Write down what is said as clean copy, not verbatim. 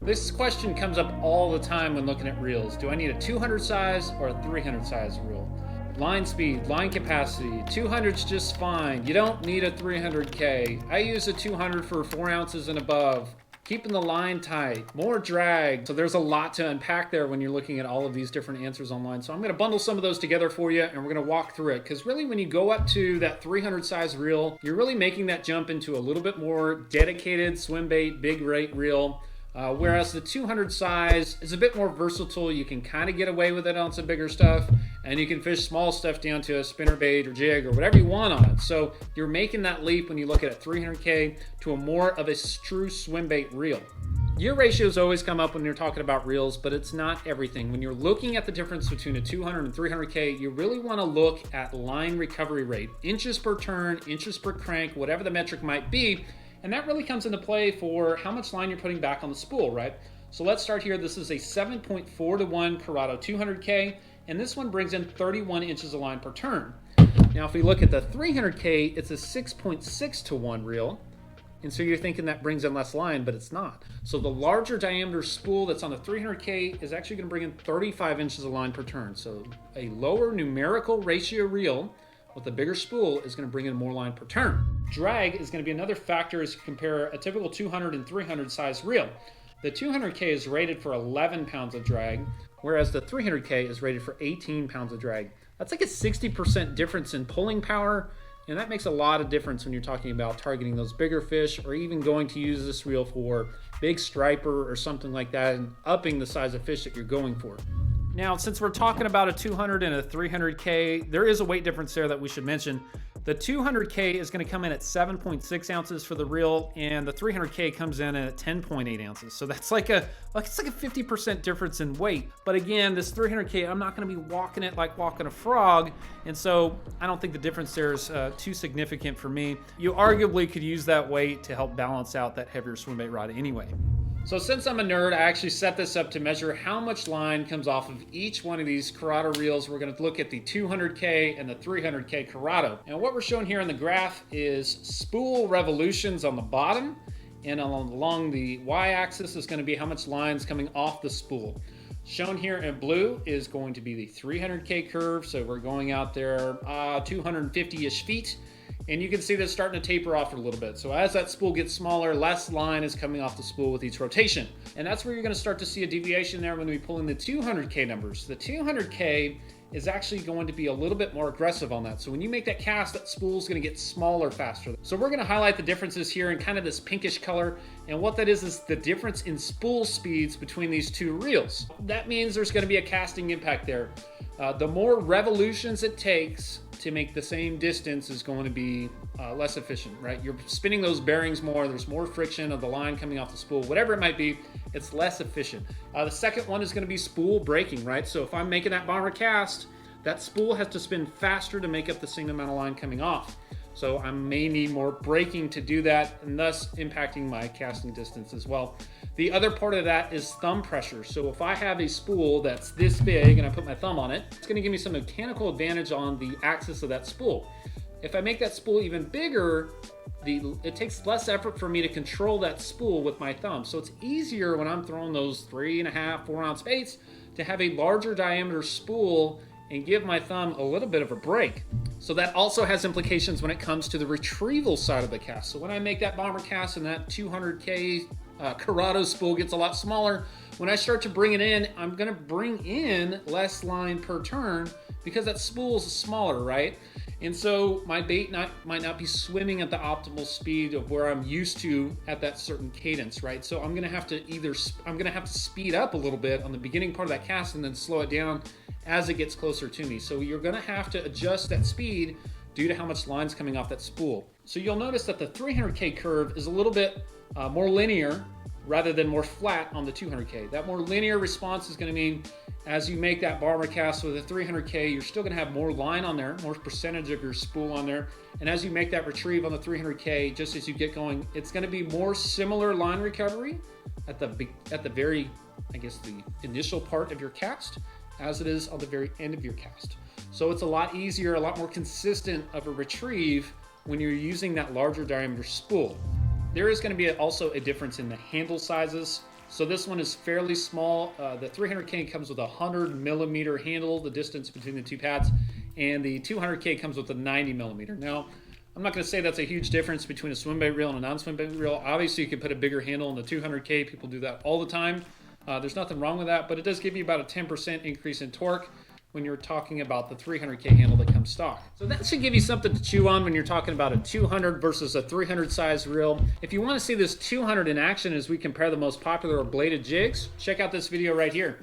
This question comes up all the time when looking at reels. Do I need a 200 size or a 300 size reel? Line speed, line capacity, 200's just fine. You don't need a 300K. I use a 200 for 4 ounces and above. Keeping the line tight, more drag. So there's a lot to unpack there when you're looking at all of these different answers online. So I'm gonna bundle some of those together for you and we're gonna walk through it. Because really when you go up to that 300 size reel, you're really making that jump into a little bit more dedicated swim bait, big rate reel. Whereas the 200 size is a bit more versatile. You can kind of get away with it on some bigger stuff, and you can fish small stuff down to a spinnerbait or jig or whatever you want on it. So you're making that leap when you look at a 300K to a more of a true swim bait reel. Your ratios always come up when you're talking about reels, but it's not everything. When you're looking at the difference between a 200 and 300K, you really want to look at line recovery rate, inches per turn, inches per crank, whatever the metric might be. And that really comes into play for how much line you're putting back on the spool, right? So let's start here. This is a 7.4 to 1 Curado 200K, and this one brings in 31 inches of line per turn. Now, if we look at the 300K, it's a 6.6 to 1 reel. And so you're thinking that brings in less line, but it's not. So the larger diameter spool that's on the 300K is actually gonna bring in 35 inches of line per turn. So a lower numerical ratio reel with a bigger spool is going to bring in more line per turn. Drag is going to be another factor as you compare a typical 200 and 300 size reel. The 200K is rated for 11 pounds of drag, whereas the 300K is rated for 18 pounds of drag. That's like a 60% difference in pulling power, and that makes a lot of difference when you're talking about targeting those bigger fish or even going to use this reel for big striper or something like that and upping the size of fish that you're going for. Now, since we're talking about a 200 and a 300K, there is a weight difference there that we should mention. The 200K is going to come in at 7.6 ounces for the reel, and the 300K comes in at 10.8 ounces. So that's like a 50% difference in weight. But again, this 300K, I'm not going to be walking it like walking a frog, and so I don't think the difference there is too significant for me. You arguably could use that weight to help balance out that heavier swim bait rod anyway. So since I'm a nerd, I actually set this up to measure how much line comes off of each one of these Curado reels. We're going to look at the 200K and the 300K Curado. And what we're showing here in the graph is spool revolutions on the bottom, and along the y-axis is going to be how much line is coming off the spool. Shown here in blue is going to be the 300K curve, so we're going out there 250-ish feet. And you can see that's starting to taper off a little bit. So as that spool gets smaller, less line is coming off the spool with each rotation. And that's where you're gonna start to see a deviation there when we pull in the 200K numbers. The 200K is actually going to be a little bit more aggressive on that. So when you make that cast, that spool is gonna get smaller faster. So we're gonna highlight the differences here in kind of this pinkish color. And what that is the difference in spool speeds between these two reels. That means there's gonna be a casting impact there. The more revolutions it takes to make the same distance is going to be less efficient, right? You're spinning those bearings more, there's more friction of the line coming off the spool, whatever it might be, it's less efficient. The second one is gonna be spool braking, right? So if I'm making that bomber cast, that spool has to spin faster to make up the same amount of line coming off. So I may need more braking to do that, and thus impacting my casting distance as well. The other part of that is thumb pressure. So if I have a spool that's this big and I put my thumb on it, it's gonna give me some mechanical advantage on the axis of that spool. If I make that spool even bigger, it takes less effort for me to control that spool with my thumb. So it's easier when I'm throwing those 3.5, 4 ounce baits to have a larger diameter spool and give my thumb a little bit of a break. So that also has implications when it comes to the retrieval side of the cast. So when I make that bomber cast and that 200K Curado spool gets a lot smaller, when I start to bring it in, I'm gonna bring in less line per turn because that spool is smaller, right? And so my bait might not be swimming at the optimal speed of where I'm used to at that certain cadence, right? So I'm gonna have to speed up a little bit on the beginning part of that cast and then slow it down as it gets closer to me. So you're gonna have to adjust that speed due to how much line's coming off that spool. So you'll notice that the 300K curve is a little bit more linear rather than more flat on the 200K. That more linear response is gonna mean as you make that bomber cast with a 300K, you're still gonna have more line on there, more percentage of your spool on there. And as you make that retrieve on the 300K, just as you get going, it's gonna be more similar line recovery at the very, I guess, the initial part of your cast as it is on the very end of your cast. So it's a lot easier, a lot more consistent of a retrieve when you're using that larger diameter spool. There is going to be also a difference in the handle sizes So this one is fairly small. The 300K comes with a 100mm handle, the distance between the two pads, and the 200K comes with a 90mm. Now, I'm not going to say that's a huge difference between a swim bait reel and a non-swim bait reel. Obviously, you can put a bigger handle in the 200K. People do that all the time. There's nothing wrong with that, but it does give you about a 10% increase in torque when you're talking about the 300K handle that comes stock. So that should give you something to chew on when you're talking about a 200 versus a 300 size reel. If you want to see this 200 in action as we compare the most popular bladed jigs, check out this video right here.